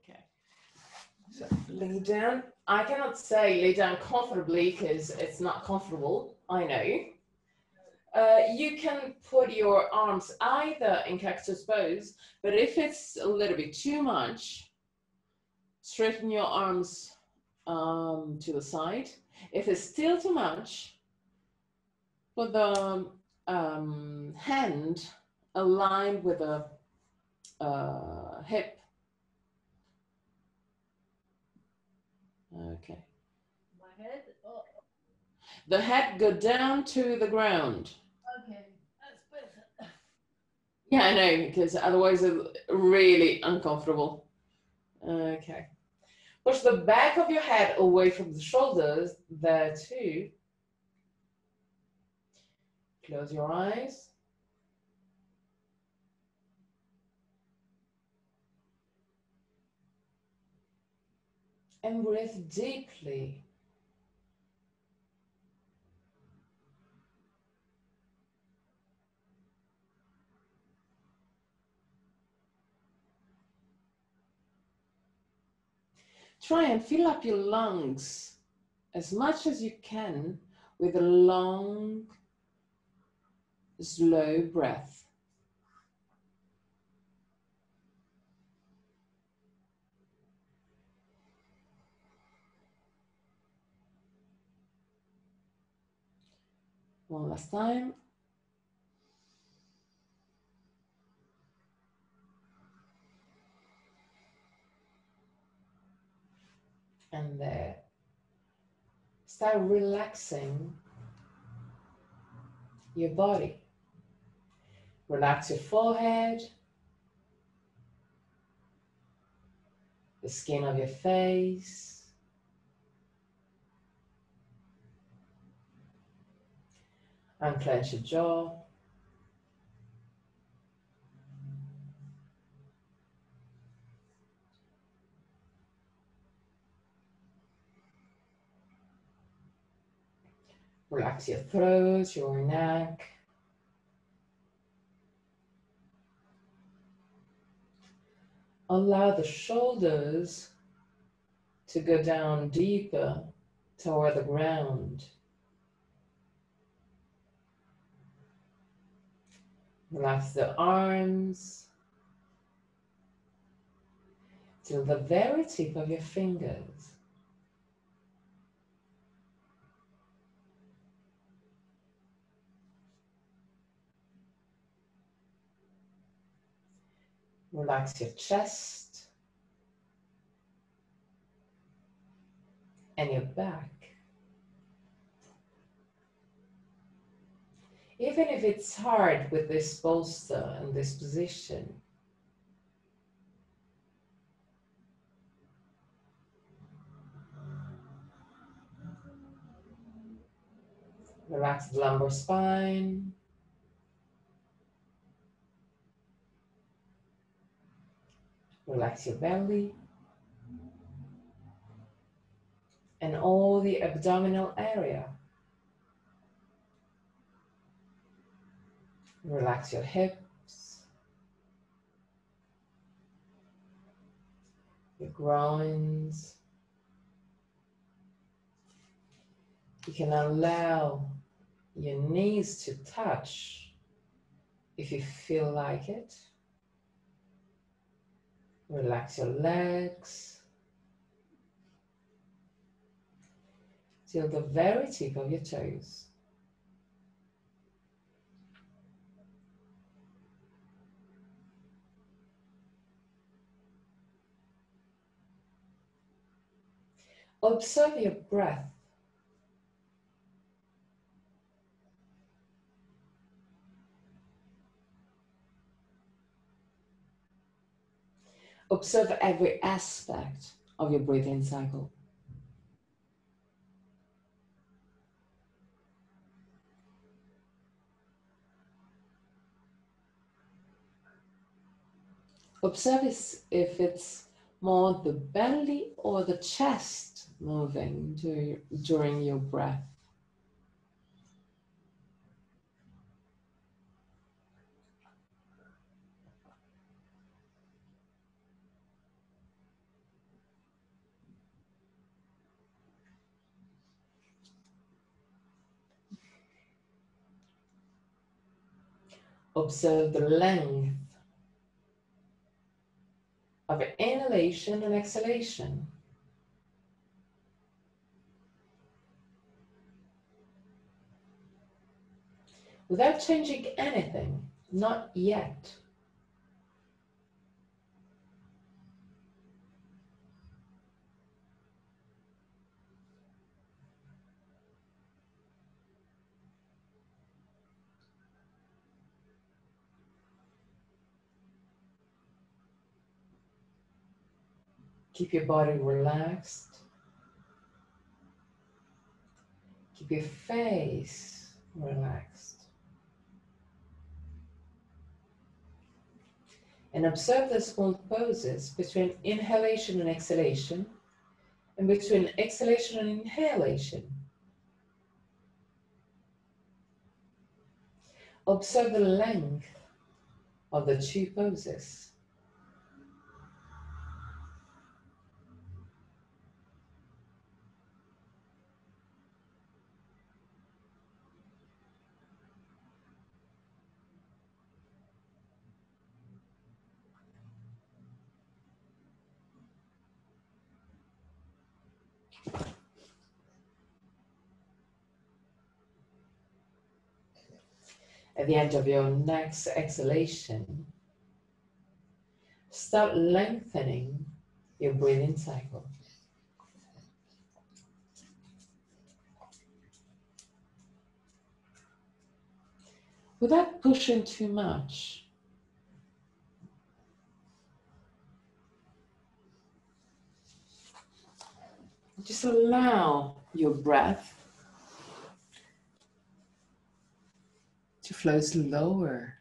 Okay. So lay down. I cannot say lay down comfortably because it's not comfortable. I know. You can put your arms either in cactus pose, but if it's a little bit too much, straighten your arms to the side. If it's still too much, put the hand aligned with the hip. Okay. My head? Oh. The head go down to the ground. Okay, that's better. Yeah, I know, because otherwise it's really uncomfortable. Okay. Push the back of your head away from the shoulders there too. Close your eyes. And breathe deeply. Try and fill up your lungs as much as you can with a long, slow breath. One last time. And there. Start relaxing your body. Relax your forehead, the skin of your face, unclench your jaw. Relax your throat, your neck. Allow the shoulders to go down deeper toward the ground. Relax the arms till the very tip of your fingers. Relax your chest and your back. Even if it's hard with this bolster and this position, relax the lumbar spine. Relax your belly and all the abdominal area. Relax your hips, your groins. You can allow your knees to touch if you feel like it. Relax your legs till the very tip of your toes. Observe your breath. Observe every aspect of your breathing cycle. Observe if it's more the belly or the chest moving during your breath. Observe the length of inhalation and exhalation. Without changing anything, not yet. Keep your body relaxed. Keep your face relaxed. And observe the small pauses between inhalation and exhalation, and between exhalation and inhalation. Observe the length of the two poses. At the end of your next exhalation, start lengthening your breathing cycle. Without pushing too much. Just allow your breath to flow slower.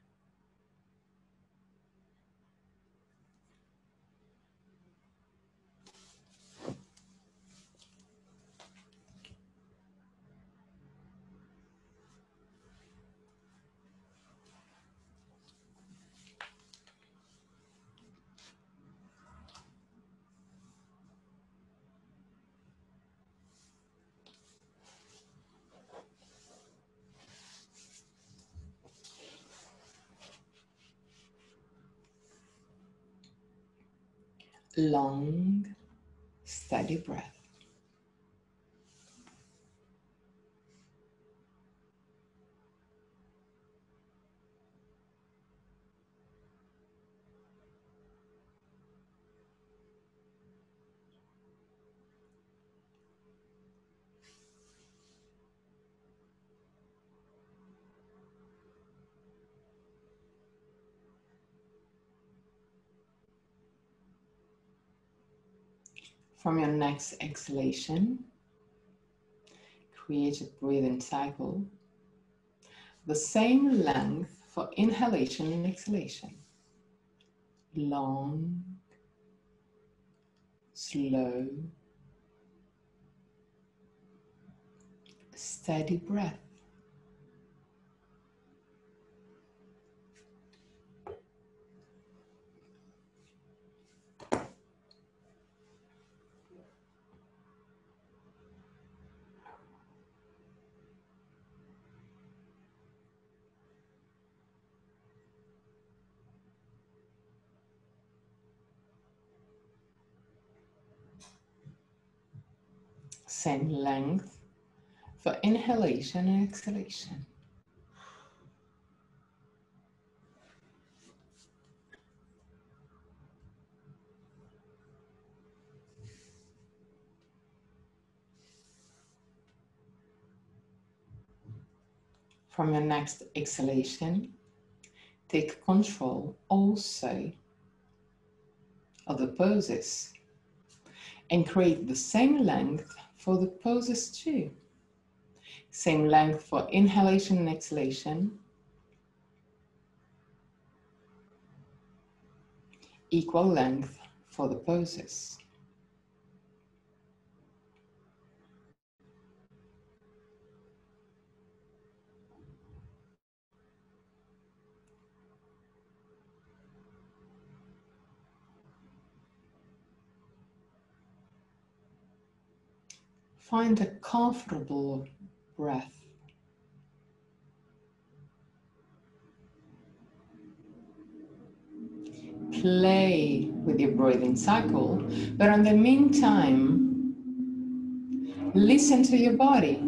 Long, steady breath. From your next exhalation, create a breathing cycle, the same length for inhalation and exhalation. Long, slow, steady breath. Same length for inhalation and exhalation. From your next exhalation, take control also of the poses and create the same length for the poses too. Same length for inhalation and exhalation. Equal length for the poses. Find a comfortable breath. with your breathing cycle, but in the meantime, listen to your body.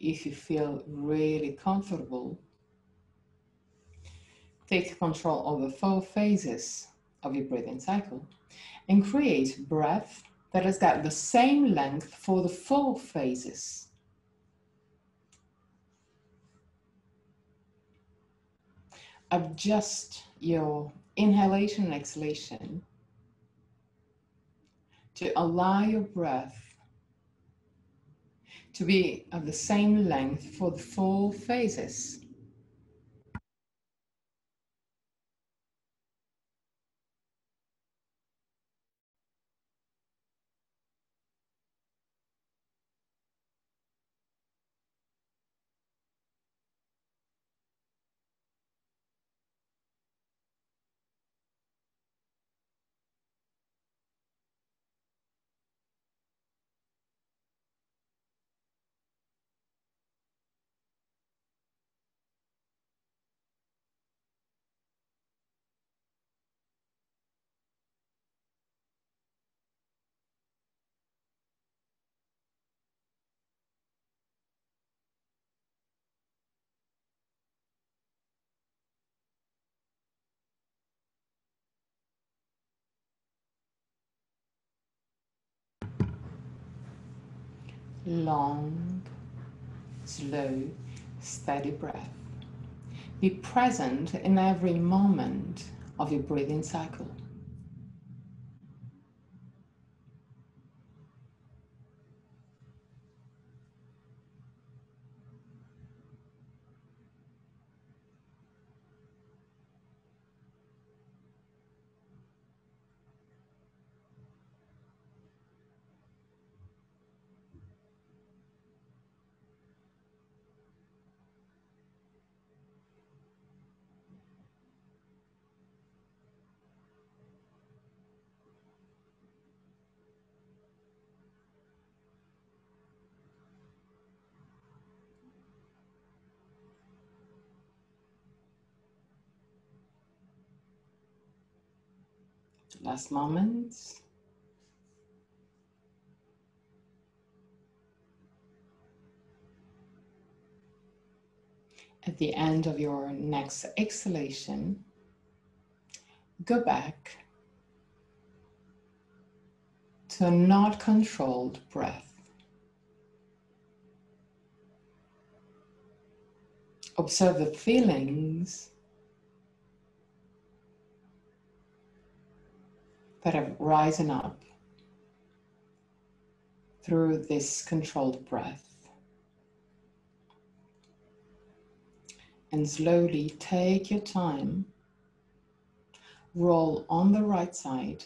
If you feel really comfortable, take control of the 4 phases of your breathing cycle and create breath that has got the same length for the 4 phases. Adjust your inhalation and exhalation to allow your breath to be of the same length for the 4 phases. Long, slow, steady breath. Be present in every moment of your breathing cycle. Last moments. At the end of your next exhalation, go back to a not controlled breath. Observe the feelings that have risen up through this controlled breath. And slowly take your time, roll on the right side,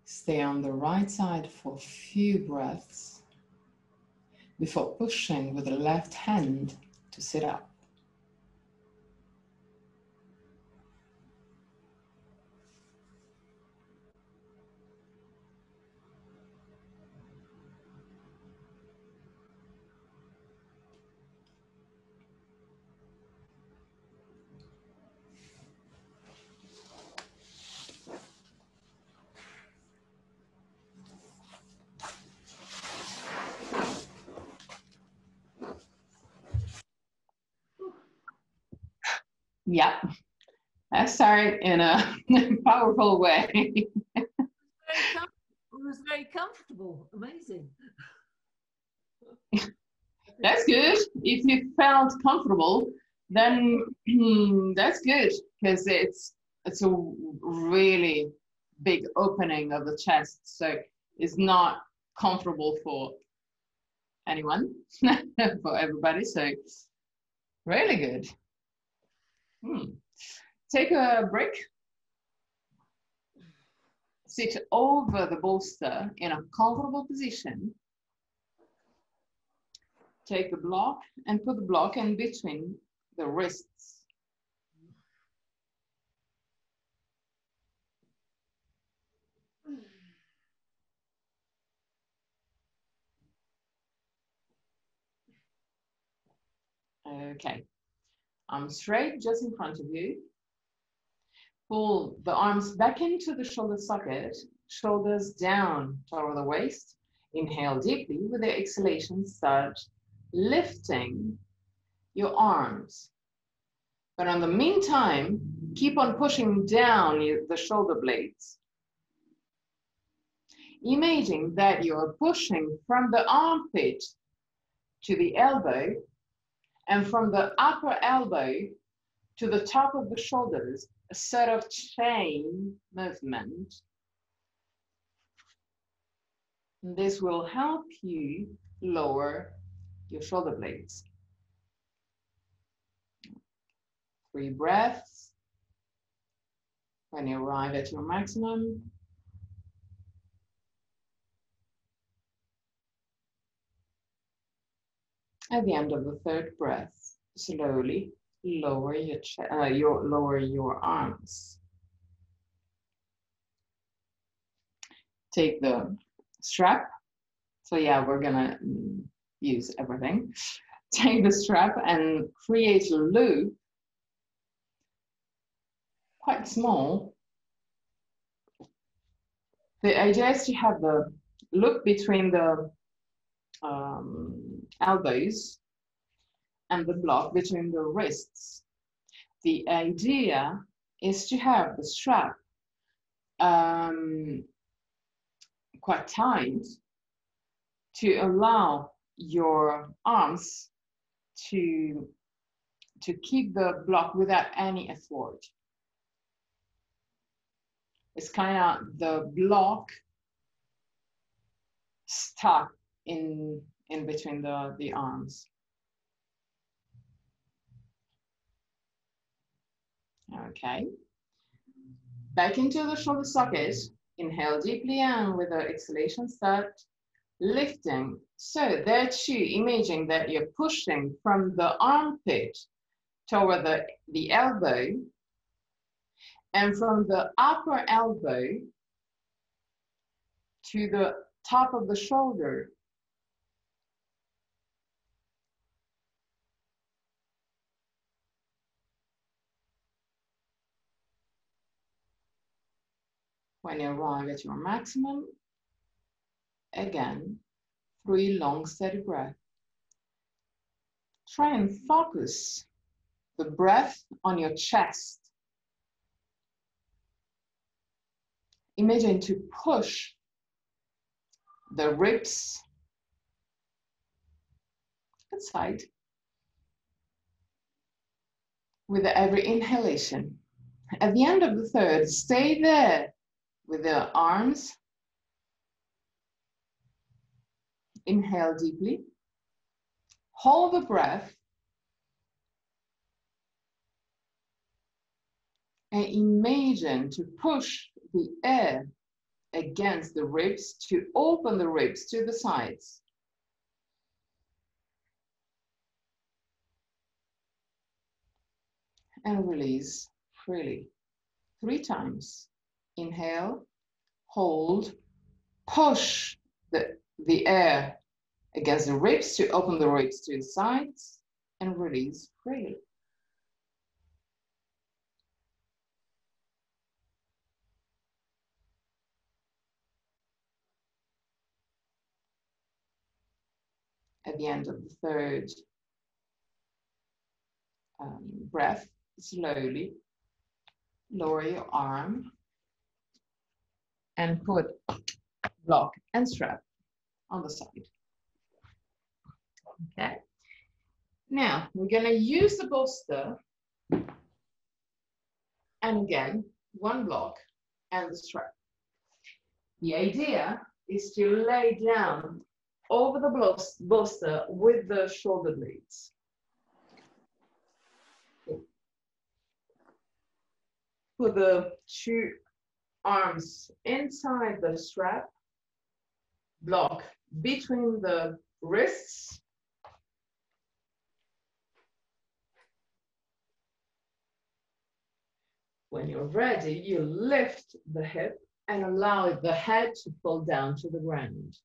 stay on the right side for a few breaths before pushing with the left hand to sit up. Yep, that started in a powerful way. It was very comfortable. Amazing. That's good. If you felt comfortable, then that's good, because it's a really big opening of the chest. So it's not comfortable for anyone, for everybody. So really good. Take a break. sit over the bolster in a comfortable position. Take the block and put the block in between the wrists. Okay, arms straight just in front of you. Pull the arms back into the shoulder socket, shoulders down toward the waist. Inhale deeply. With the exhalation, start lifting your arms. But in the meantime, keep on pushing down the shoulder blades. Imagine that you're pushing from the armpit to the elbow and from the upper elbow to the top of the shoulders, a sort of chain movement. This will help you lower your shoulder blades. 3 breaths. When you arrive at your maximum, at the end of the 3rd breath, slowly lower your arms. Take the strap. So yeah, we're gonna use everything. Take the strap and create a loop, quite small. The idea is to have the loop between the elbows and the block between the wrists. The idea is to have the strap quite tight to allow your arms to keep the block without any effort. It's kind of the block stuck in between the arms. Okay. Back into the shoulder socket. Inhale deeply and with the exhalation start lifting. So there too, imagine that you're pushing from the armpit toward the elbow and from the upper elbow to the top of the shoulder. When you arrive at your maximum, again, 3 long steady breaths. Try and focus the breath on your chest. Imagine to push the ribs inside with every inhalation. At the end of the 3rd, stay there with the arms. Inhale deeply. Hold the breath. And imagine to push the air against the ribs to open the ribs to the sides. And release freely. 3 times. Inhale, hold, push the air against the ribs to open the ribs to the sides, and release freely. At the end of the 3rd breath, slowly lower your arm and put block and strap on the side. Okay. Now we're going to use the bolster, and again 1 block and the strap. The idea is to lay down over the bolster with the shoulder blades. Put the 2 arms inside the strap, block between the wrists. When you're ready, you lift the hip and allow the head to fall down to the ground.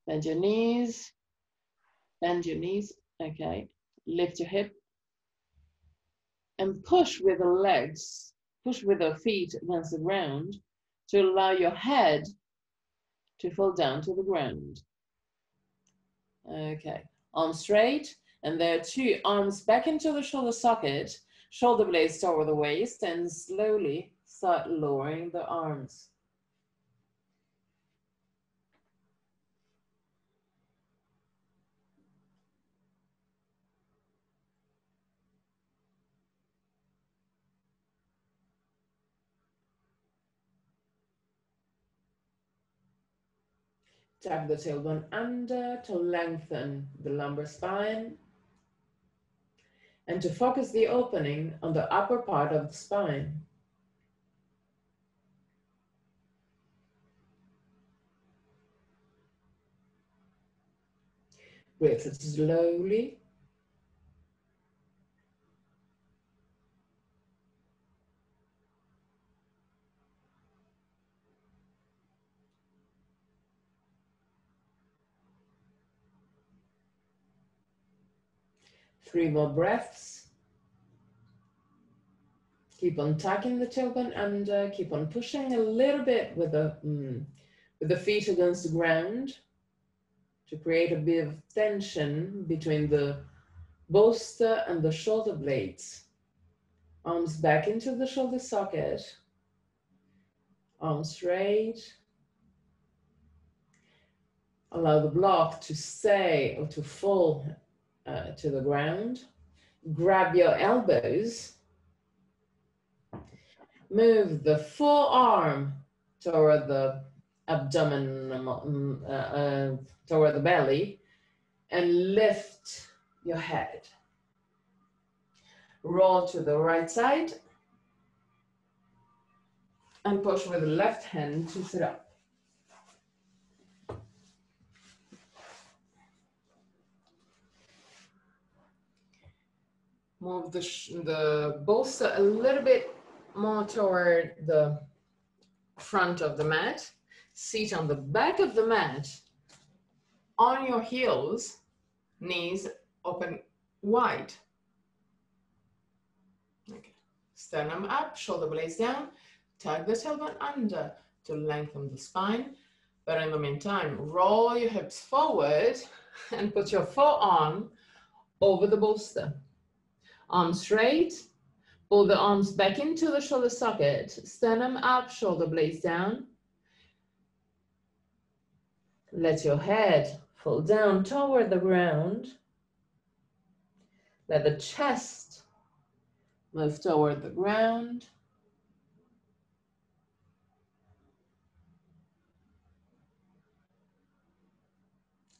Bend your knees, okay. Lift your hip and push with the legs, push with the feet against the ground to allow your head to fall down to the ground. Okay, arms straight, and there are two arms back into the shoulder socket, shoulder blades toward the waist, and slowly start lowering the arms. Tap the tailbone under to lengthen the lumbar spine and to focus the opening on the upper part of the spine. Breathe it slowly. Three more breaths. Keep on tucking the tailbone under, keep on pushing a little bit with the feet against the ground to create a bit of tension between the bolster and the shoulder blades. Arms back into the shoulder socket, arms straight. Allow the block to stay or to fall to the ground. Grab your elbows. Move the forearm toward the abdomen, toward the belly, and lift your head. Roll to the right side and push with the left hand to sit up. Move the bolster a little bit more toward the front of the mat. Sit on the back of the mat on your heels, knees open wide. Okay. Sternum up, shoulder blades down, tuck the tailbone under to lengthen the spine. But in the meantime, roll your hips forward and put your forearm over the bolster. Arms straight, pull the arms back into the shoulder socket, sternum up, shoulder blades down. Let your head fall down toward the ground. Let the chest move toward the ground.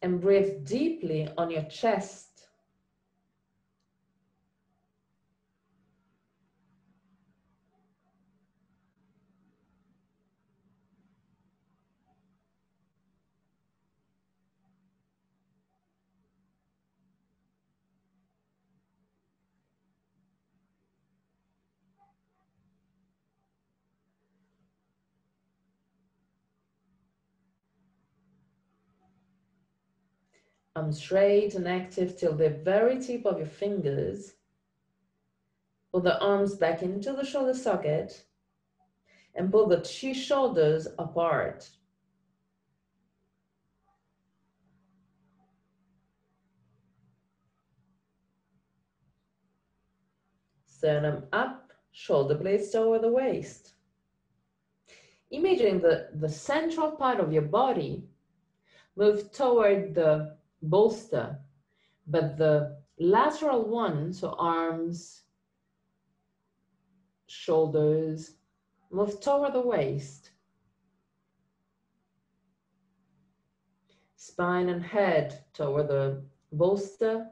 And breathe deeply on your chest. Arms straight and active till the very tip of your fingers. Pull the arms back into the shoulder socket and pull the two shoulders apart. Sternum up, shoulder blades toward the waist. Imagine the central part of your body move toward the bolster, but the lateral one, so arms, shoulders, move toward the waist. spine and head toward the bolster,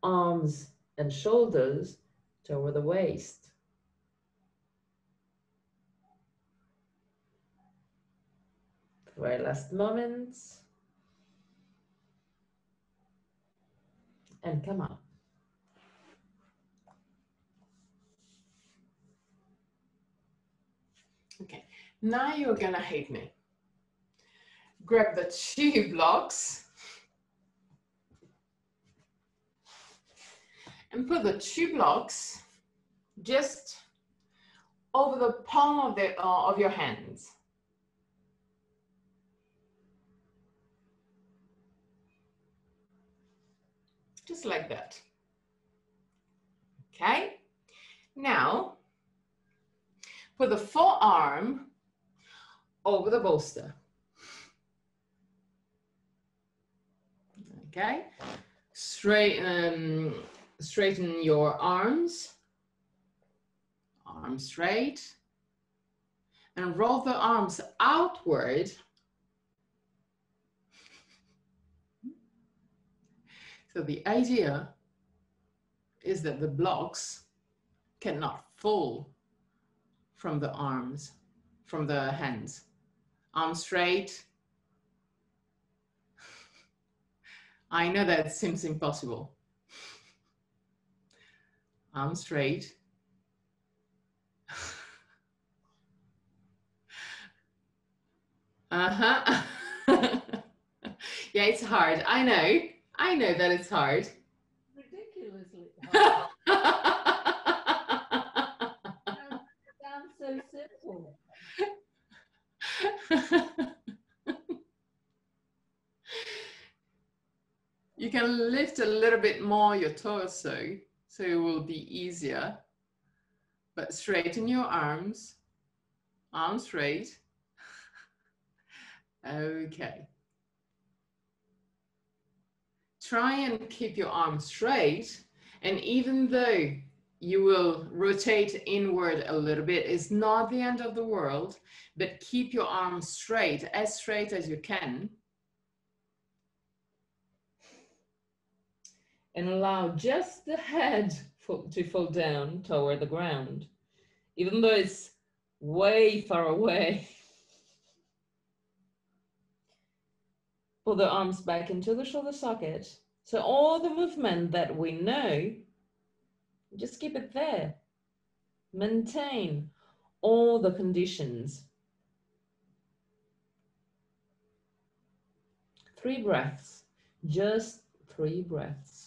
arms and shoulders toward the waist. Very last moments. And come up. Okay, now you're gonna hate me. Grab the 2 blocks and put the 2 blocks just over the palm of your hands. Just like that. Okay, now put the forearm over the bolster. Okay, straighten your arms, arms straight, and roll the arms outward. So the idea is that the blocks cannot fall from the arms, from the hands. Arms straight. I know that seems impossible. Arms straight. Uh-huh. Yeah, it's hard. I know that it's hard. Ridiculously hard. Sounds so simple. You can lift a little bit more your torso, so it will be easier. But straighten your arms, arms straight. Okay. Try and keep your arms straight, and even though you will rotate inward a little bit, it's not the end of the world, but keep your arms straight as you can. And allow just the head to fall down toward the ground, even though it's way far away. Pull the arms back into the shoulder socket. So all the movement that we know, just keep it there. Maintain all the conditions. 3 breaths, just 3 breaths.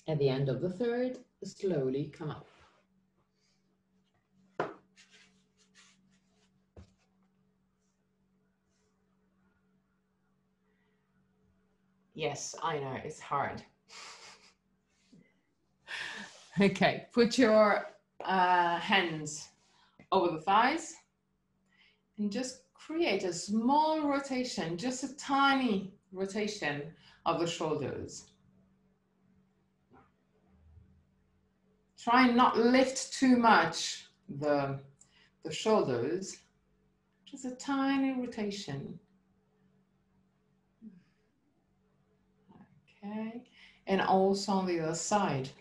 At the end of the 3rd, slowly come up. Yes, I know, it's hard. Okay, put your hands over the thighs and just create a small rotation, just a tiny rotation of the shoulders. Try and not lift too much the shoulders, just a tiny rotation. Okay, and also on the other side.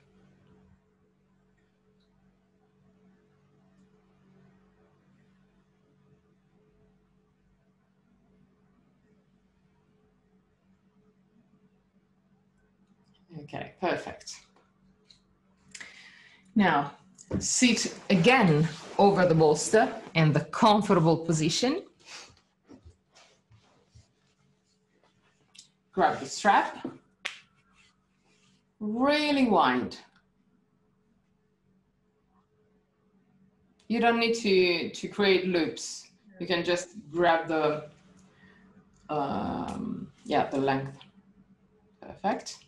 Okay, perfect. Now, sit again over the bolster in the comfortable position. Grab the strap. Really wind. You don't need to create loops. You can just grab the the length. Perfect.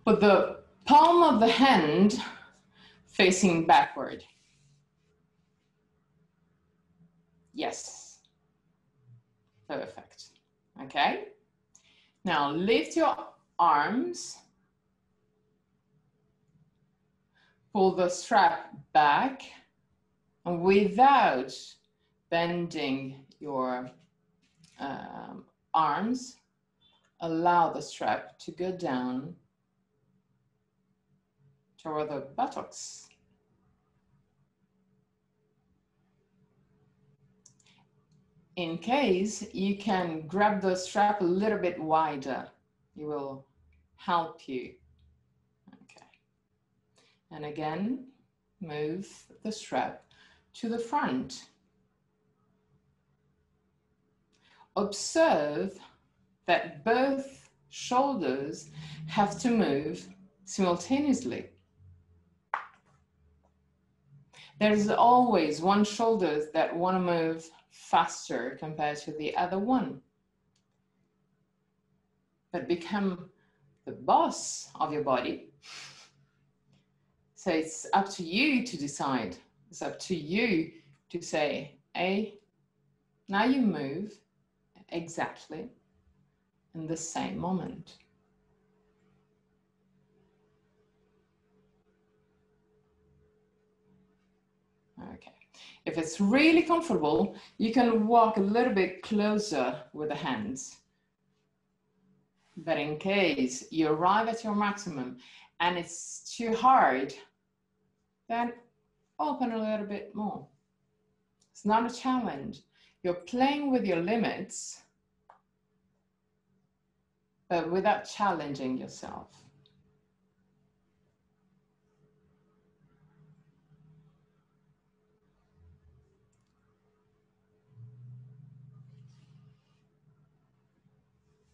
Put the palm of the hand facing backward. Yes. Perfect. Okay? Now lift your arms, pull the strap back, and without bending your arms, allow the strap to go down toward the buttocks. In case, you can grab the strap a little bit wider. It will help you. Okay. And again, move the strap to the front. Observe that both shoulders have to move simultaneously. There's always one shoulder that want to move faster compared to the other one. But become the boss of your body. So it's up to you to decide. It's up to you to say, hey, now you move exactly in the same moment. Okay. If it's really comfortable, you can walk a little bit closer with the hands. But in case you arrive at your maximum and it's too hard, then open a little bit more. It's not a challenge. You're playing with your limits, but without challenging yourself.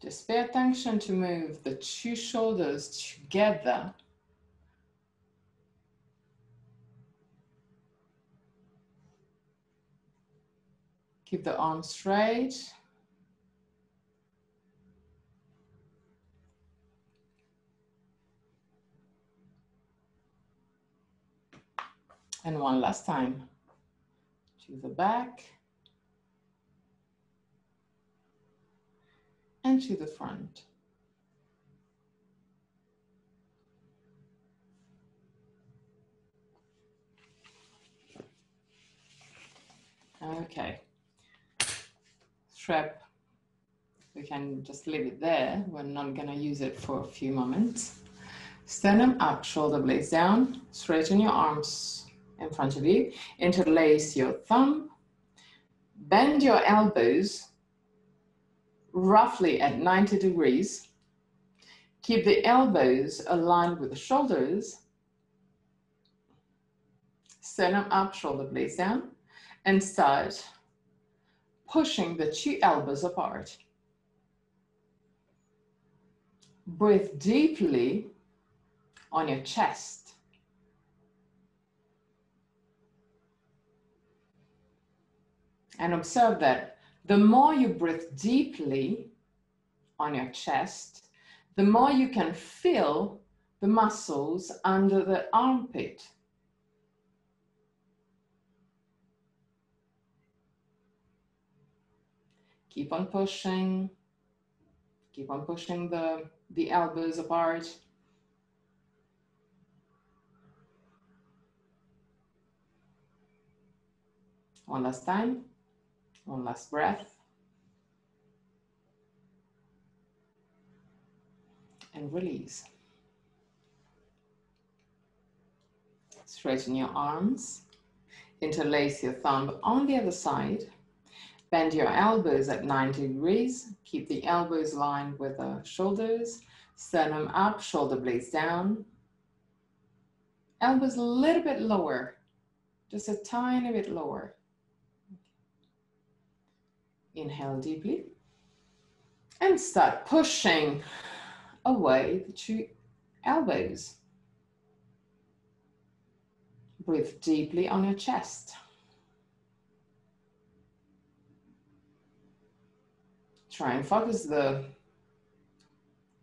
Just pay attention to move the two shoulders together. Keep the arms straight. And one last time. To the back. And to the front. Okay. Strap, we can just leave it there. We're not gonna use it for a few moments. Sternum up, shoulder blades down. Straighten your arms in front of you. Interlace your thumb. Bend your elbows roughly at 90 degrees. Keep the elbows aligned with the shoulders. Sternum up, shoulder blades down. And start pushing the two elbows apart. Breathe deeply on your chest. And observe that the more you breathe deeply on your chest, the more you can feel the muscles under the armpit. Keep on pushing the elbows apart. One last time, one last breath. And release. Straighten your arms, interlace your thumb on the other side. Bend your elbows at 90 degrees. Keep the elbows aligned with the shoulders. Sternum up, shoulder blades down. Elbows a little bit lower, just a tiny bit lower. Inhale deeply. And start pushing away the two elbows. Breathe deeply on your chest. Try and focus the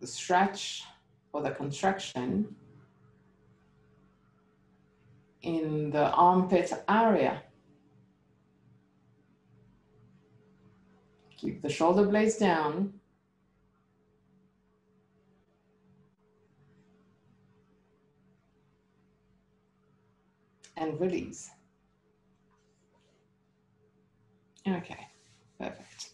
stretch or the contraction in the armpit area. Keep the shoulder blades down. And release. Okay, perfect.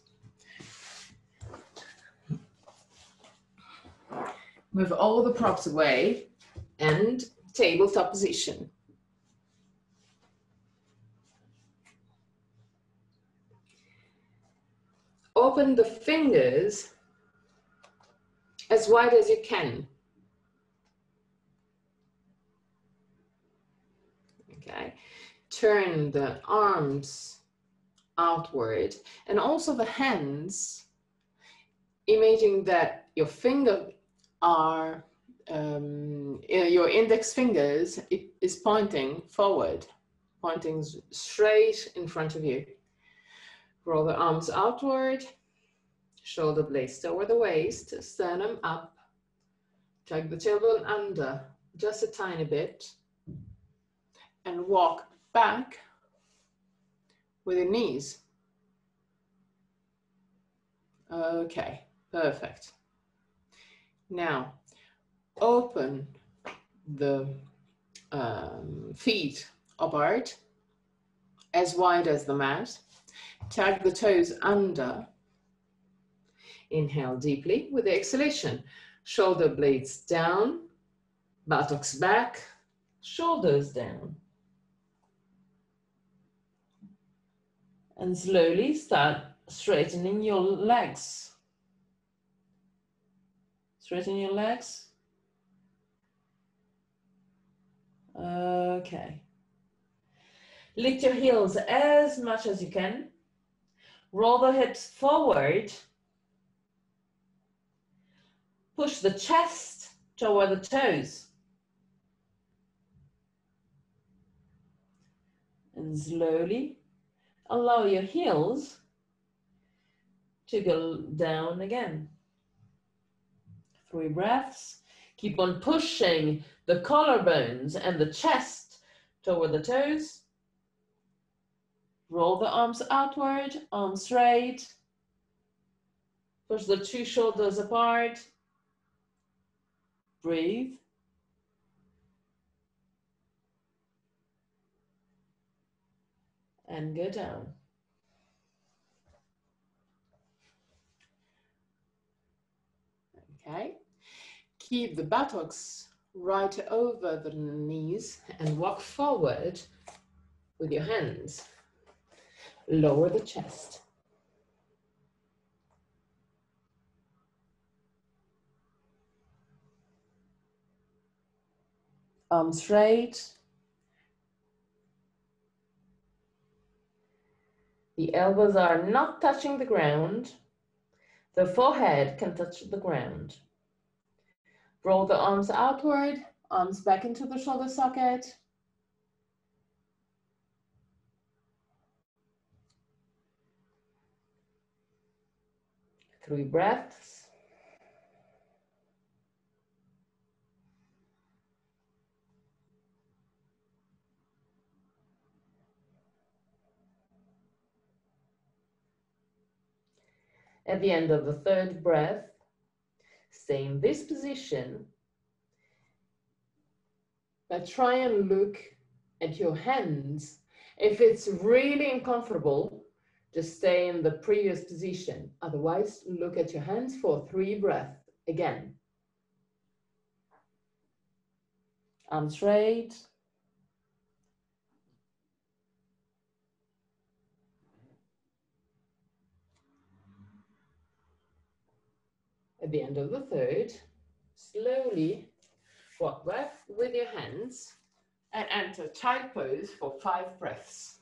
Move all the props away and tabletop position. Open the fingers as wide as you can. Okay, turn the arms outward and also the hands, imagining that your fingers are, your index fingers is pointing forward, pointing straight in front of you. Roll the arms outward, shoulder blades toward the waist, sternum up, drag the tailbone under just a tiny bit, and walk back with your knees. Okay, perfect. Now, open the feet apart, as wide as the mat. Tag the toes under. Inhale deeply with the exhalation. Shoulder blades down, buttocks back, shoulders down. And slowly start straightening your legs. Straighten your legs. Okay. Lift your heels as much as you can. Roll the hips forward. Push the chest toward the toes. And slowly allow your heels to go down again. 3 breaths. Keep on pushing the collarbones and the chest toward the toes. Roll the arms outward, arms straight. Push the 2 shoulders apart. Breathe. And go down. Okay. Keep the buttocks right over the knees and walk forward with your hands. Lower the chest. Arms straight. The elbows are not touching the ground. The forehead can touch the ground. Roll the arms outward, arms back into the shoulder socket. Three breaths. At the end of the third breath, stay in this position, but try and look at your hands. If it's really uncomfortable, just stay in the previous position. Otherwise, look at your hands for 3 breaths. Again. Arms straight. At the end of the third, slowly walk back with your hands and enter child pose for 5 breaths.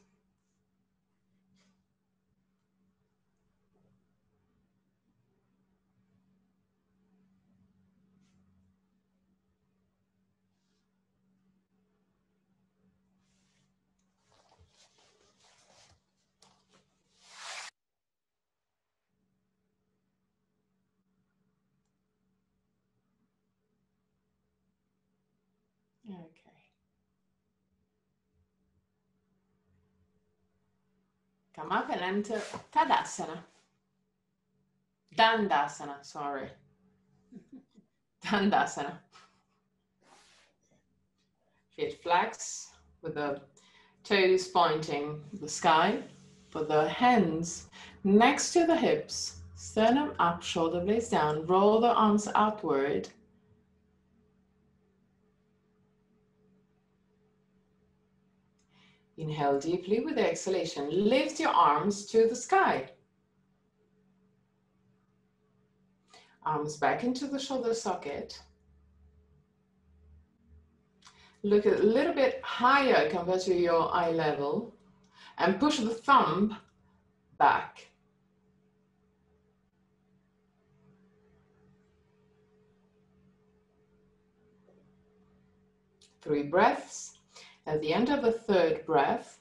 Okay. Come up and enter Tadasana. Dandasana, sorry. Dandasana. Feet flex with the toes pointing the sky. Put the hands next to the hips, sternum up, shoulder blades down, roll the arms outward. Inhale deeply with the exhalation. Lift your arms to the sky. Arms back into the shoulder socket. Look a little bit higher compared to your eye level and push the thumb back. 3 breaths. At the end of the 3rd breath,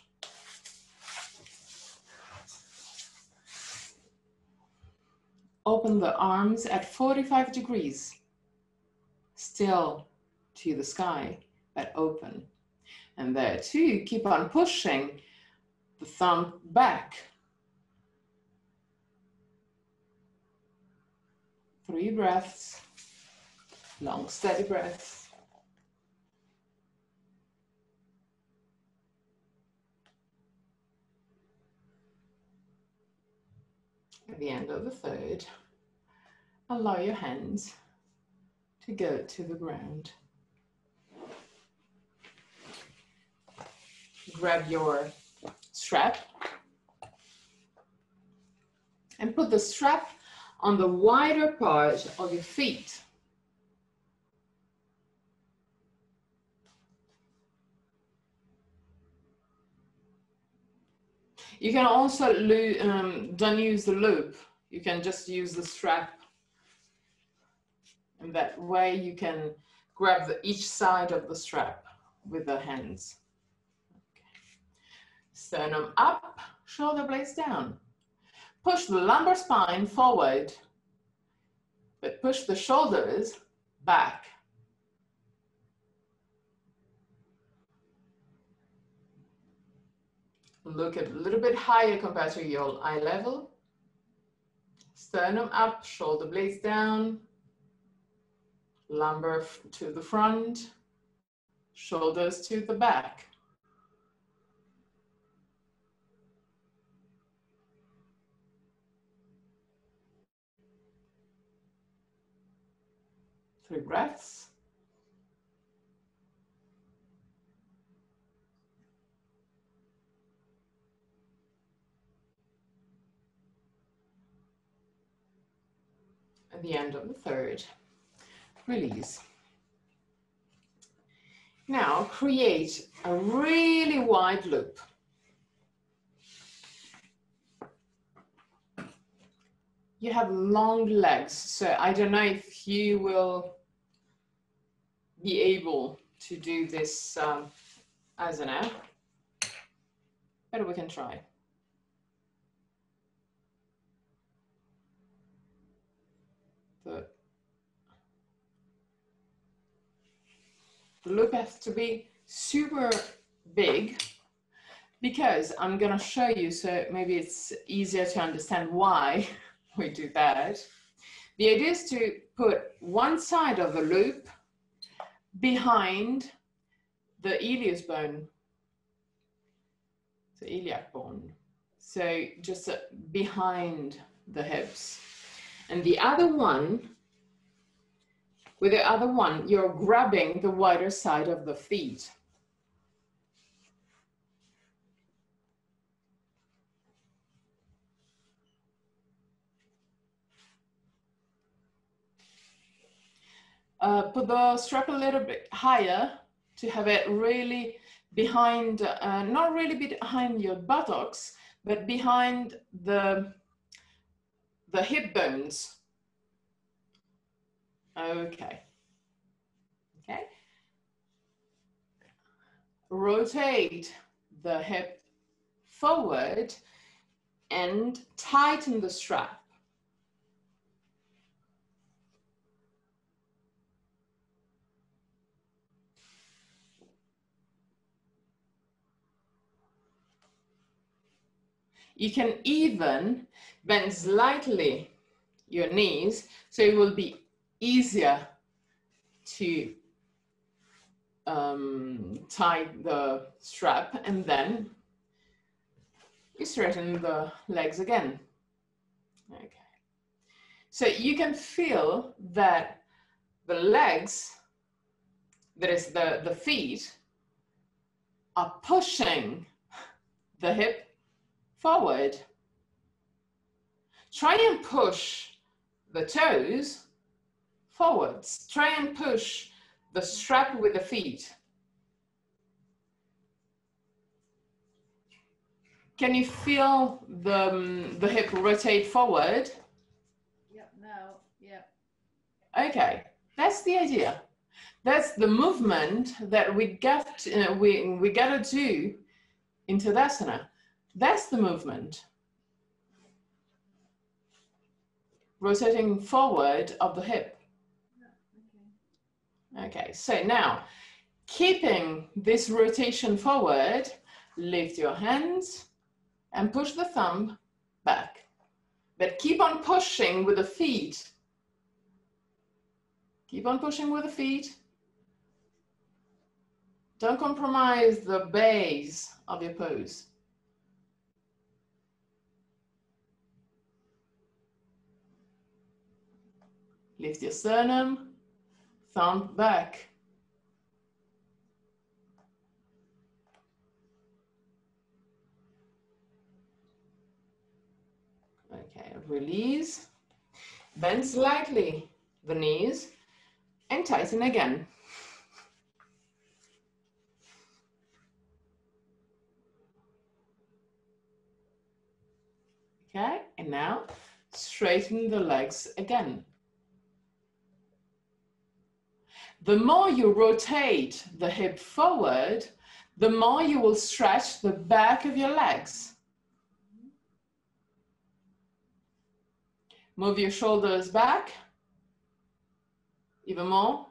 open the arms at 45 degrees, still to the sky, but open. And there too, keep on pushing the thumb back. 3 breaths, long steady breaths. At the end of the 3rd, allow your hands to go to the ground. Grab your strap and put the strap on the wider part of your feet. You can also don't use the loop. You can just use the strap. And that way you can grab each side of the strap with the hands. Okay. Sternum up, shoulder blades down. Push the lumbar spine forward, but push the shoulders back. Look a little bit higher compared to your eye level. Sternum up, shoulder blades down. Lumbar to the front, shoulders to the back. Three breaths. At the end of the 3rd, release. Now create a really wide loop. You have long legs, so I don't know if you will be able to do this asana, but we can try. The loop has to be super big because I'm going to show you, so maybe it's easier to understand why we do that. The idea is to put one side of the loop behind the iliac bone, the iliac bone. So just behind the hips. And the other one, with the other one, you're grabbing the wider side of the feet. Put the strap a little bit higher to have it really behind, not really behind your buttocks, but behind the hip bones. Okay. Okay. Rotate the hip forward and tighten the strap. You can even bend slightly your knees, so it will be easier to tie the strap, and then you straighten the legs again. Okay. So you can feel that the legs, that is the feet, are pushing the hip forward. Try and push the toes forwards. Try and push the strap with the feet. Can you feel the hip rotate forward? Yep, now, yep. Okay, that's the idea. That's the movement that we gotta do in Tadasana. That's the movement. Rotating forward of the hip. Okay, so now, keeping this rotation forward, lift your hands and push the thumb back. But keep on pushing with the feet. Keep on pushing with the feet. Don't compromise the base of your pose. Lift your sternum, thumb back. Okay, release. Bend slightly the knees and tighten again. Okay, and now straighten the legs again. The more you rotate the hip forward, the more you will stretch the back of your legs. Move your shoulders back. Even more.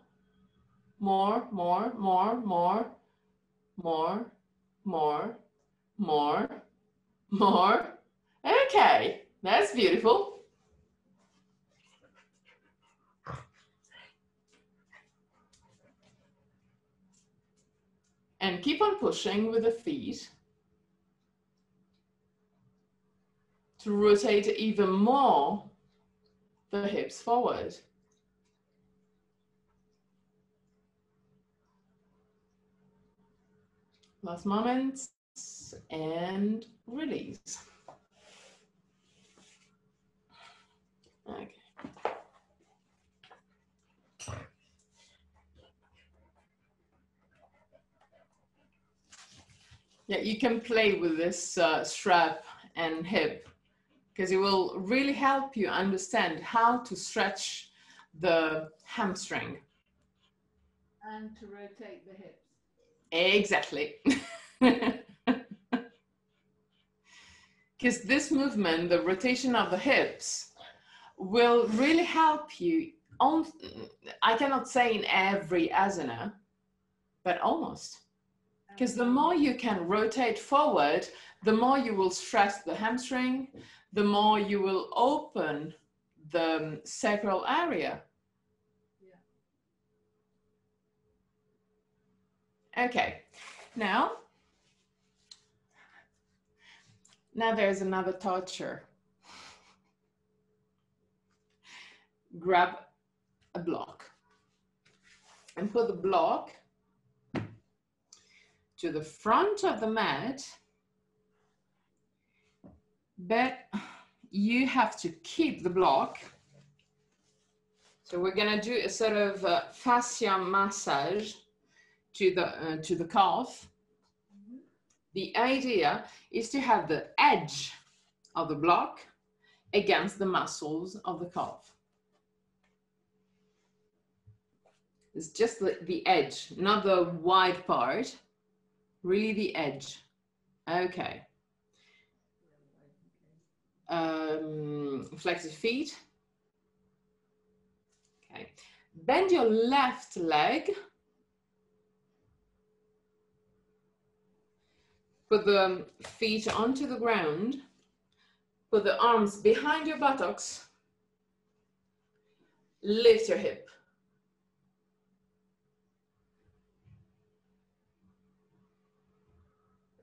More, more, more, more, more, more, more, more. Okay, that's beautiful. And keep on pushing with the feet to rotate even more the hips forward. Last moments and release. Okay. Yeah, you can play with this strap and hip because it will really help you understand how to stretch the hamstring. And to rotate the hips. Exactly. Because this movement, the rotation of the hips, will really help you on, I cannot say in every asana, but almost. Because the more you can rotate forward, the more you will stress the hamstring, the more you will open the sacral area. Yeah. Okay, now there's another torture. Grab a block and put the block to the front of the mat, but you have to keep the block. So we're gonna do a sort of fascia massage to the calf. Mm-hmm. The idea is to have the edge of the block against the muscles of the calf. It's just the edge, not the wide part. Really the edge. Okay. Flex your feet. Okay. Bend your left leg. Put the feet onto the ground. Put the arms behind your buttocks. lift your hip.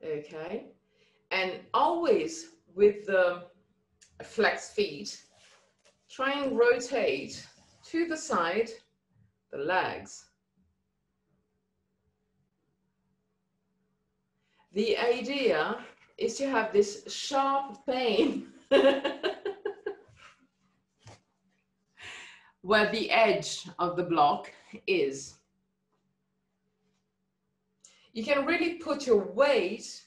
Okay, and always with the flexed feet, try and rotate to the side the legs. The idea is to have this sharp pain where the edge of the block is. You can really put your weight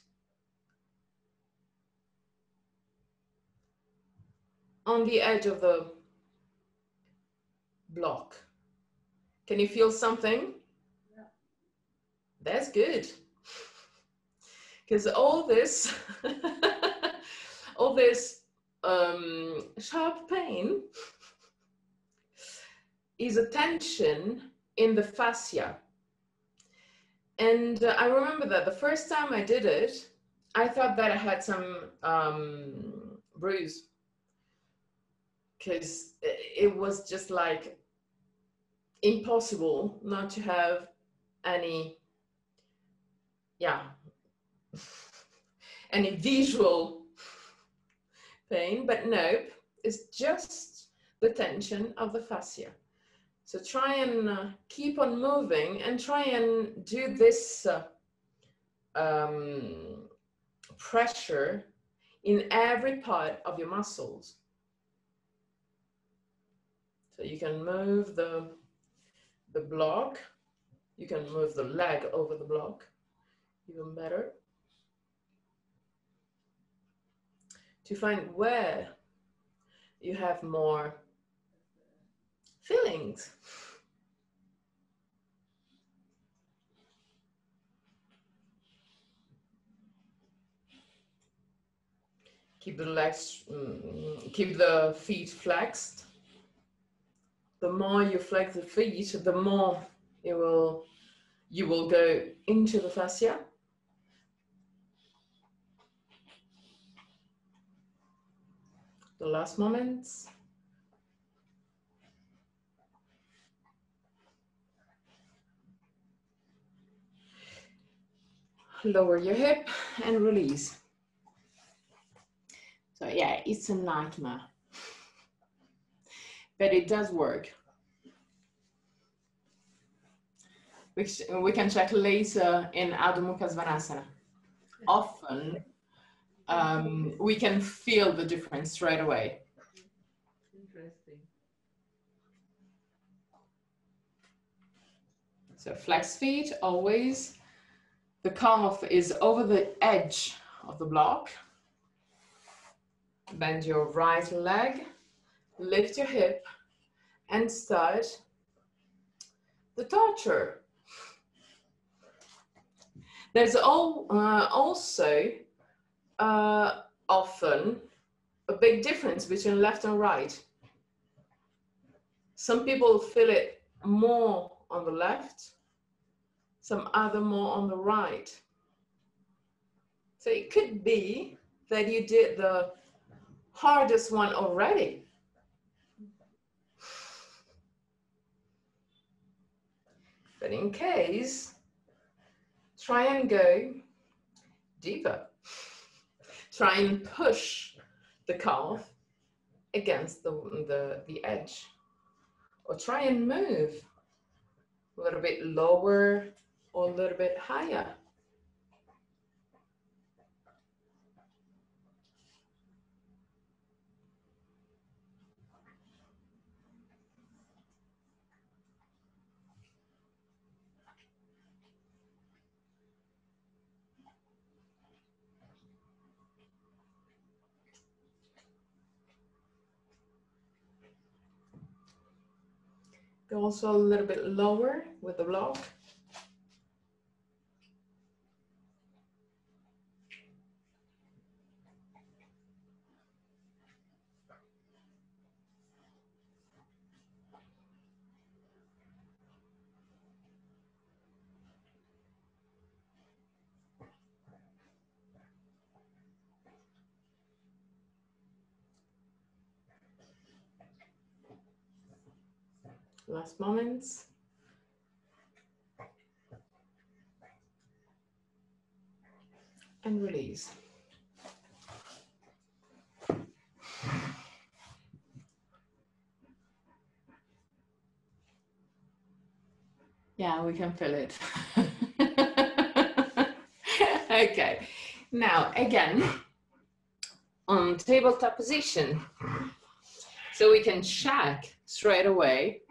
on the edge of the block. Can you feel something? Yeah. That's good. Because all this, all this sharp pain is a tension in the fascia. And I remember that the first time I did it, I thought that I had some bruise, because it was just like impossible not to have any, yeah, any visual pain, but nope, it's just the tension of the fascia. So try and keep on moving and try and do this pressure in every part of your muscles. So you can move the block, you can move the leg over the block, even better. To find where you have more feelings. Keep the legs, keep the feet flexed. The more you flex the feet, the more you will go into the fascia. The last moments. Lower your hip and release. So yeah, it's a nightmare, but it does work. Which we can check later in Adho Mukha Svanasana. Often we can feel the difference straight away. Interesting. So flex feet always. The calf is over the edge of the block. Bend your right leg, lift your hip, and start the torture. There's also often a big difference between left and right. Some people feel it more on the left, some other more on the right. So it could be that you did the hardest one already. But in case, try and go deeper. Try and push the calf against the edge. Or try and move a little bit lower or a little bit higher. Go also a little bit lower with the block. Last moments. And release. Yeah, we can feel it. Okay, now again on tabletop position. So we can check straight away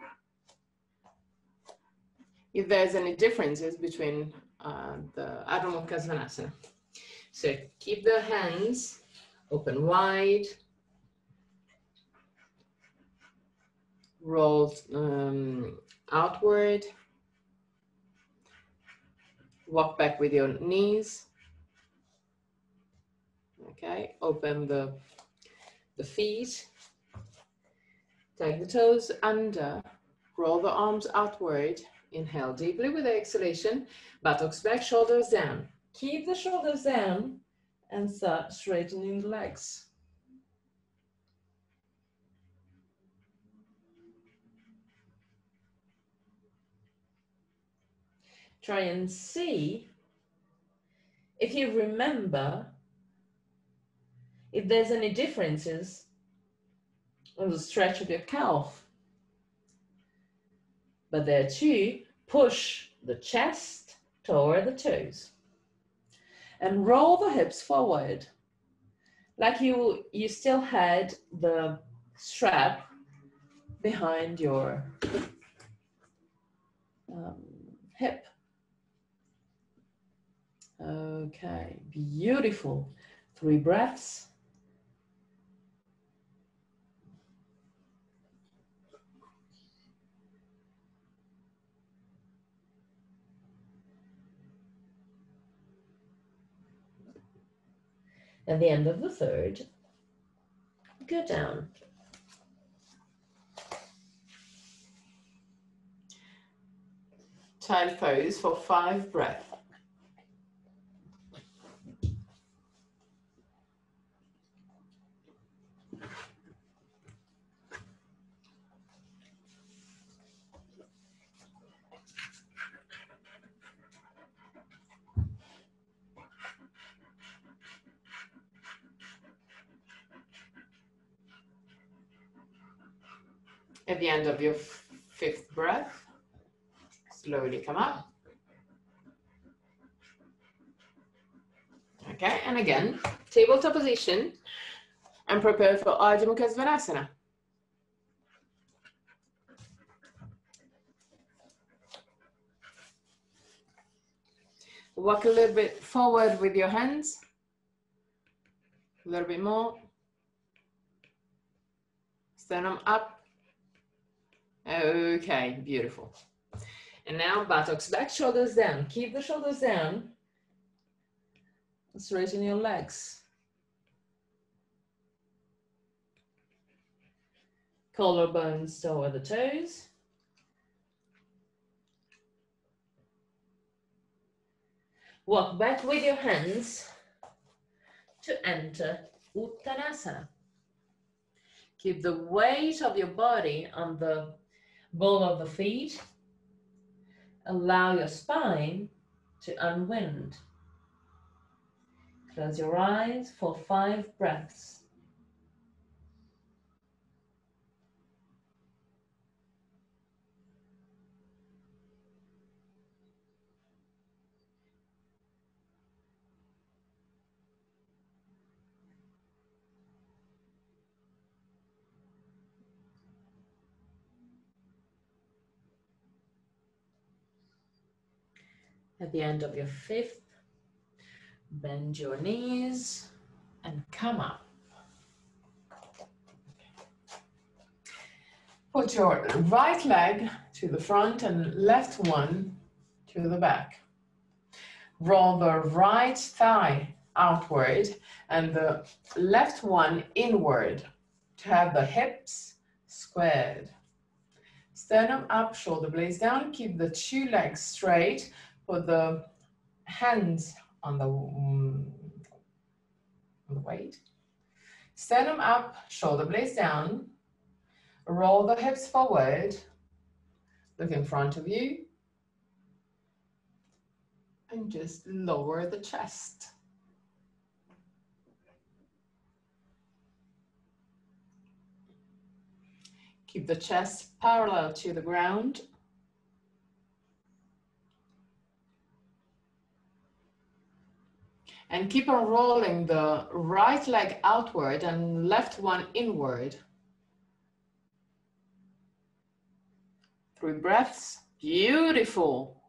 if there's any differences between the Adho Mukha Svanasana. So keep the hands open wide, roll outward, walk back with your knees. Okay, open the feet, take the toes under, roll the arms outward, inhale deeply with the exhalation, buttocks back, shoulders down. Keep the shoulders down and start straightening the legs. Try and see if you remember if there's any differences on the stretch of your calf. But there too, push the chest toward the toes and roll the hips forward like you still had the strap behind your hip. Okay, beautiful. 3 breaths. At the end of the 3rd, go down. Child pose for 5 breaths. At the end of your 5th breath, slowly come up. Okay, and again, tabletop position, and prepare for Adho Mukha Svanasana. Walk a little bit forward with your hands, a little bit more. Sternum up. Okay, beautiful. And now buttocks back, shoulders down. Keep the shoulders down. Straighten your legs. Collarbones toward the toes. Walk back with your hands to enter Uttanasana. Keep the weight of your body on the ball of the feet. Allow your spine to unwind. Close your eyes for 5 breaths. At the end of your 5th, bend your knees and come up. Put your right leg to the front and left one to the back. Roll the right thigh outward and the left one inward to have the hips squared. Sternum up, shoulder blades down. Keep the 2 legs straight. Put the hands on the weight. Sternum up, shoulder blades down. Roll the hips forward Look in front of you. And just lower the chest. Keep the chest parallel to the ground. And keep on rolling the right leg outward and left one inward. 3 breaths. Beautiful.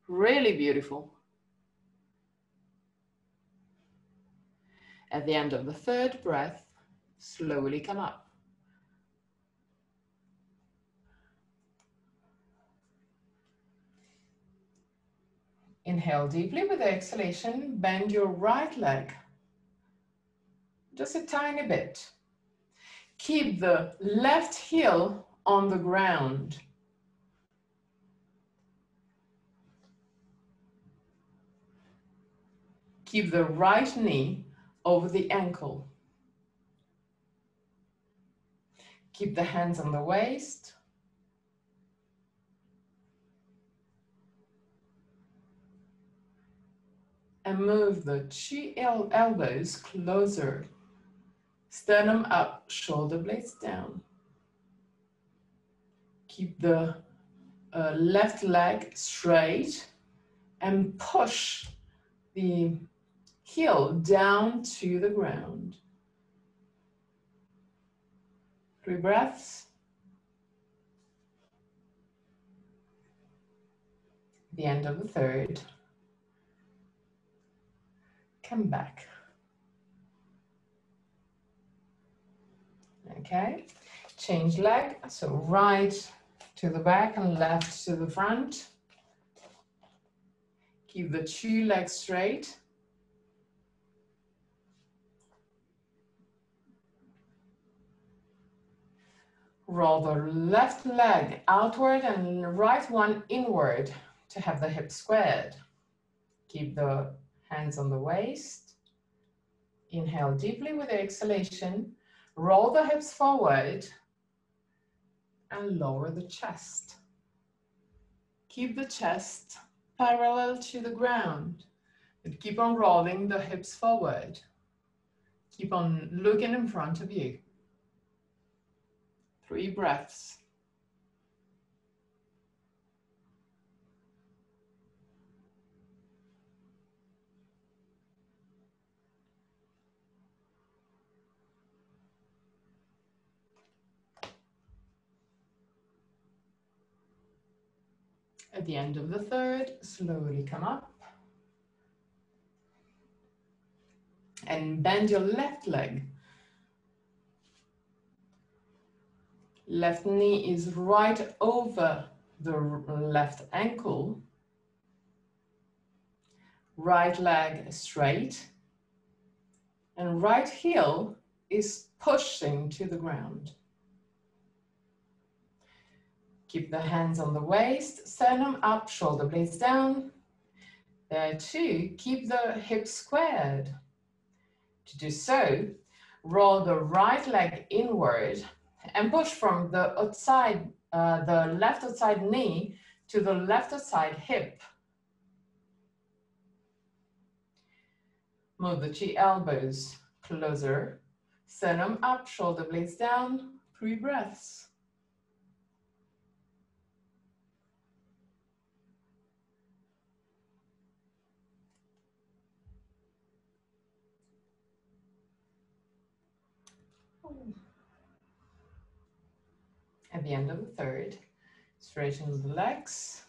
Really beautiful. At the end of the 3rd breath, slowly come up. Inhale deeply with the exhalation, bend your right leg. Just a tiny bit. Keep the left heel on the ground. Keep the right knee over the ankle. Keep the hands on the waist. And move the elbows closer. Sternum up, shoulder blades down. Keep the left leg straight and push the heel down to the ground. 3 breaths. The end of the 3rd. Come back. Okay, change leg, so right to the back and left to the front. Keep the 2 legs straight. Roll the left leg outward and right one inward to have the hips squared. Keep the hands on the waist. Inhale deeply with the exhalation. Roll the hips forward and lower the chest. Keep the chest parallel to the ground, but keep on rolling the hips forward. Keep on looking in front of you. 3 breaths. At the end of the 3rd, slowly come up. And bend your left leg. Left knee is right over the left ankle. Right leg straight. And right heel is pushing to the ground. Keep the hands on the waist, sternum up, shoulder blades down. There too, keep the hips squared. To do so, roll the right leg inward and push from the outside, the left outside knee to the left outside hip. Move the 2 elbows closer, sternum up, shoulder blades down, 3 breaths. At the end of the 3rd, straighten the legs.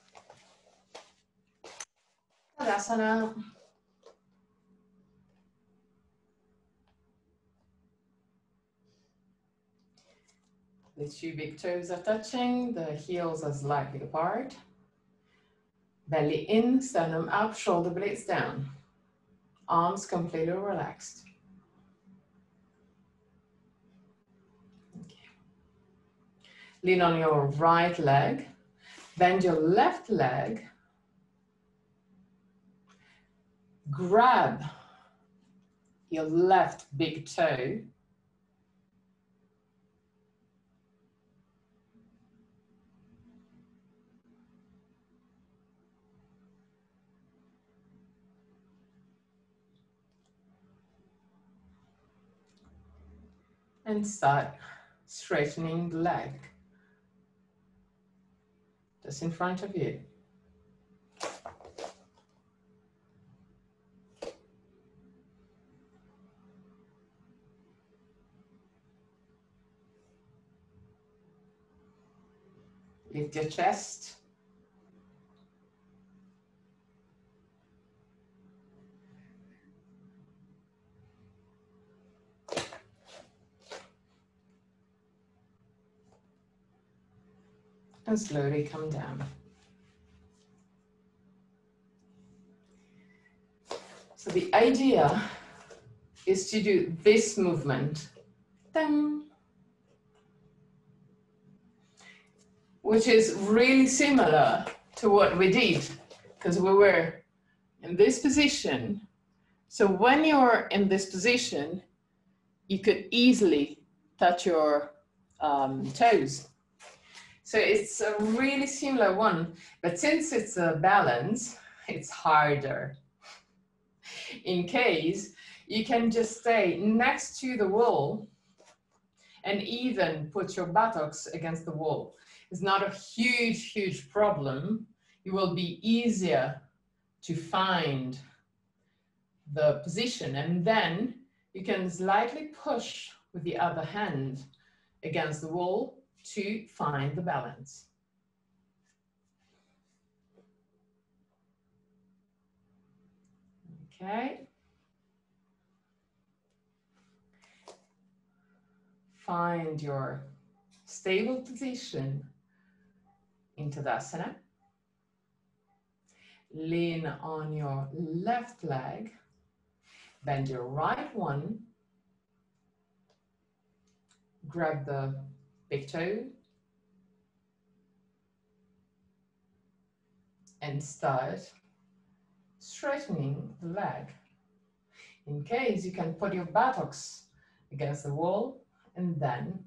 Tadasana. The 2 big toes are touching, the heels are slightly apart. Belly in, sternum up, shoulder blades down. Arms completely relaxed. Lean on your right leg, bend your left leg, grab your left big toe, and start straightening the leg just in front of you. Lift your chest. And slowly come down. So the idea is to do this movement, dun, which is really similar to what we did, because we were in this position. So when you're in this position, you could easily touch your toes. So it's a really similar one, but since it's a balance, it's harder. In case, you can just stay next to the wall and even put your buttocks against the wall. It's not a huge, huge problem. It will be easier to find the position, and then you can slightly push with the other hand against the wall to find the balance. Okay. Find your stable position in Tadasana. Lean on your left leg. Bend your right one. Grab the big toe. And start straightening the leg. In case, you can put your buttocks against the wall and then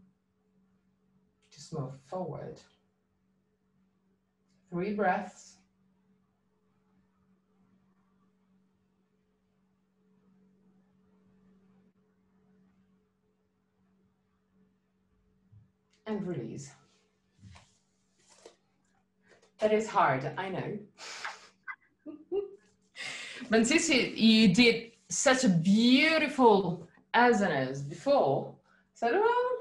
just move forward. 3 breaths. And release. That is hard, I know. But since you did such a beautiful asanas before, so well,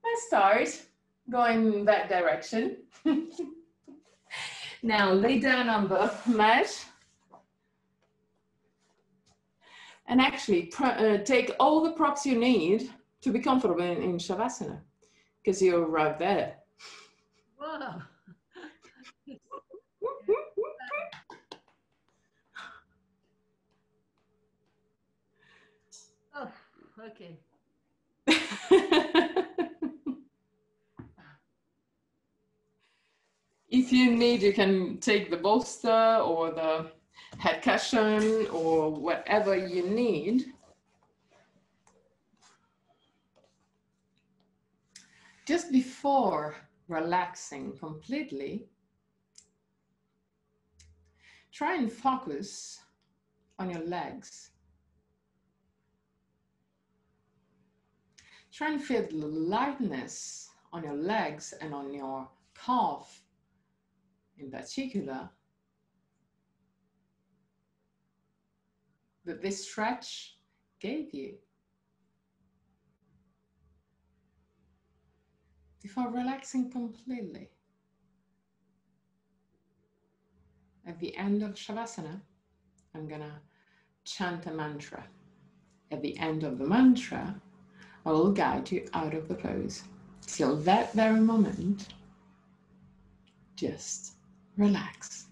let's start going that direction. Now lay down on the mat and actually take all the props you need to be comfortable in Shavasana, because you're right there. Wow. Oh, okay. If you need, you can take the bolster or the head cushion or whatever you need. Just before relaxing completely, try and focus on your legs. Try and feel the lightness on your legs and on your calf in particular. That this stretch gave you. Before relaxing completely. At the end of Shavasana, I'm gonna chant a mantra. At the end of the mantra, I will guide you out of the pose. Till that very moment, just relax.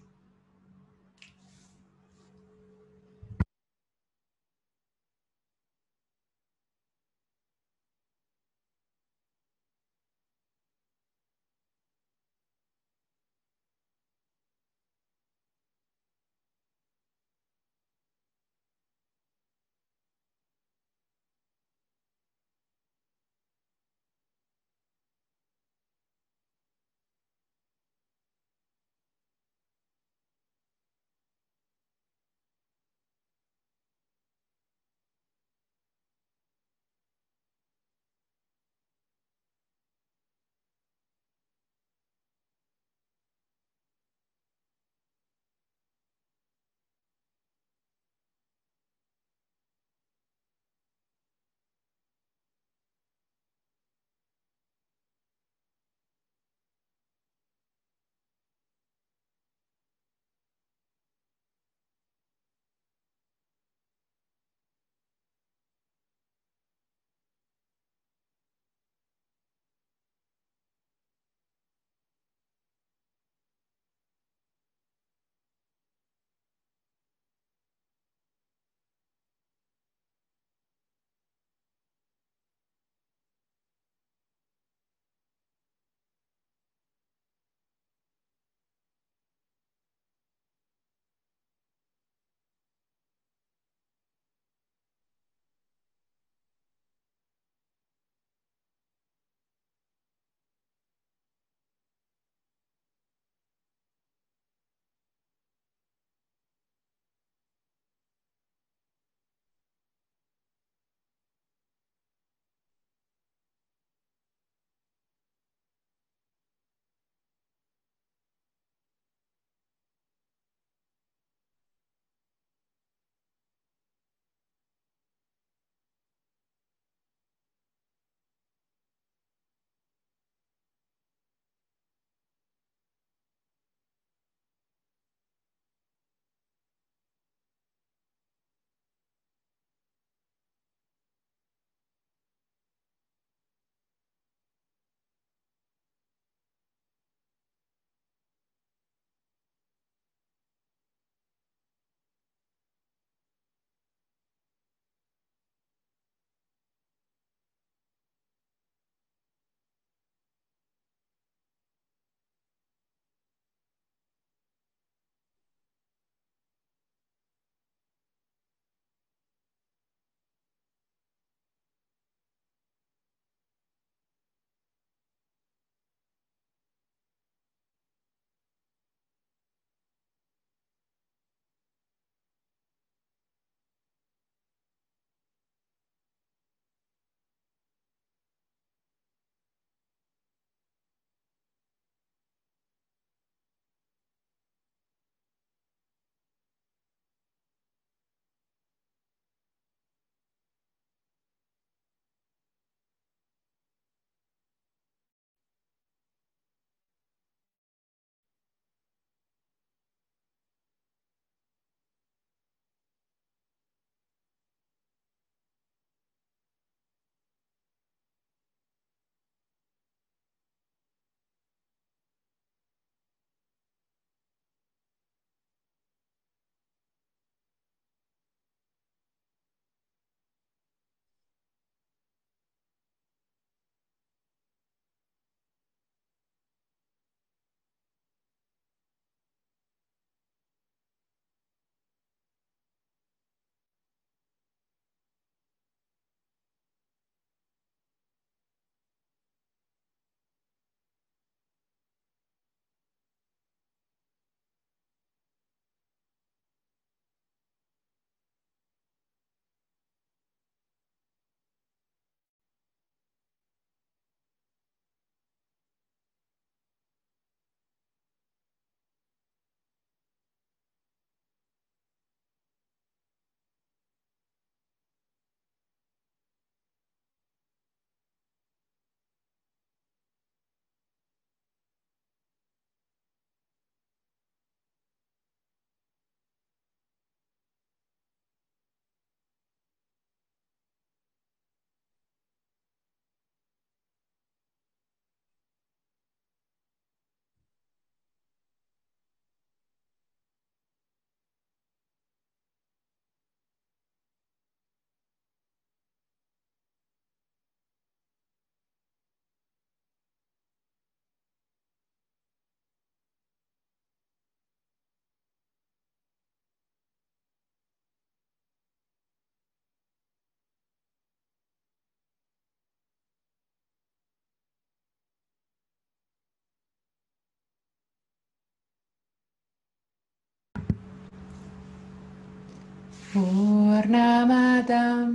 Purnamadam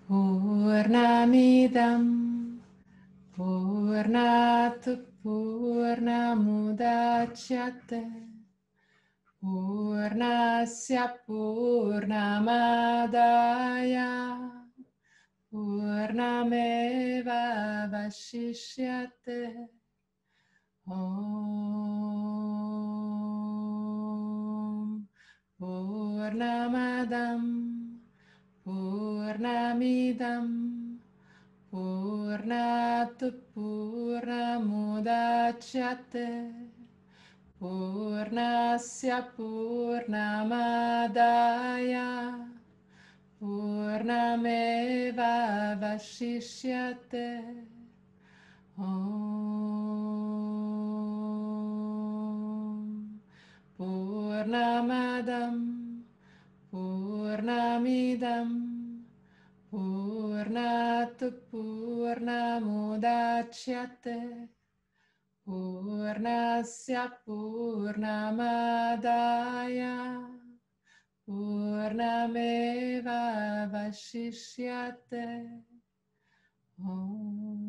Purnamidam Purnat Purnamudachyate Purnasya Purnamadaya Purnameva Vashishyate Om Purnamadam Purnamidam Purnat Purnamudachyate Purnasya Purnamadaya Purnameva Vashishyate Om Purnamadam Purnamidam Purnat Purnamudachyate Purnasya Purnamadaya Purnameva Vashishyate Om.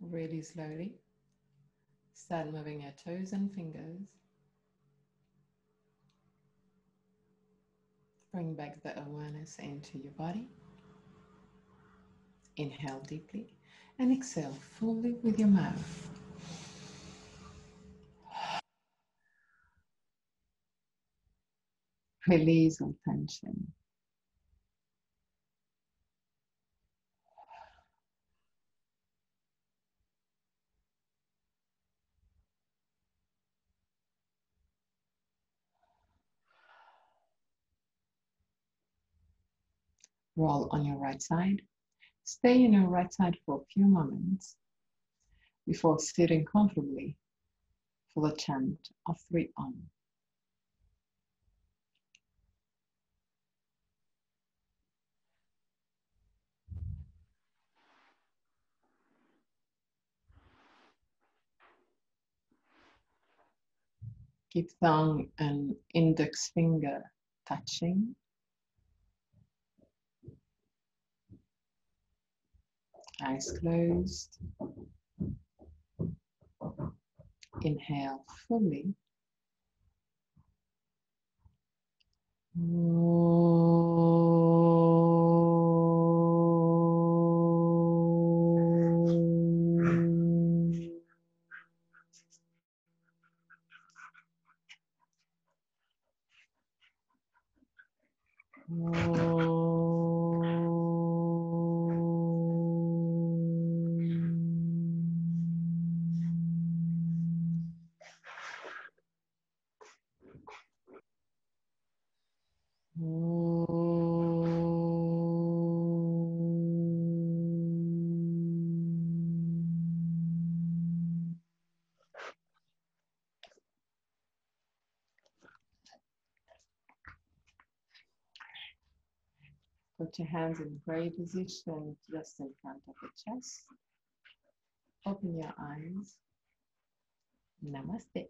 Really slowly, start moving your toes and fingers. Bring back the awareness into your body. Inhale deeply and exhale fully with your mouth. Release all tension. Roll on your right side. Stay on your right side for a few moments before sitting comfortably for the chant of 3 Om. Keep thumb and index finger touching. Eyes closed. Inhale fully. Put your hands in prayer position just in front of the chest. Open your eyes. Namaste.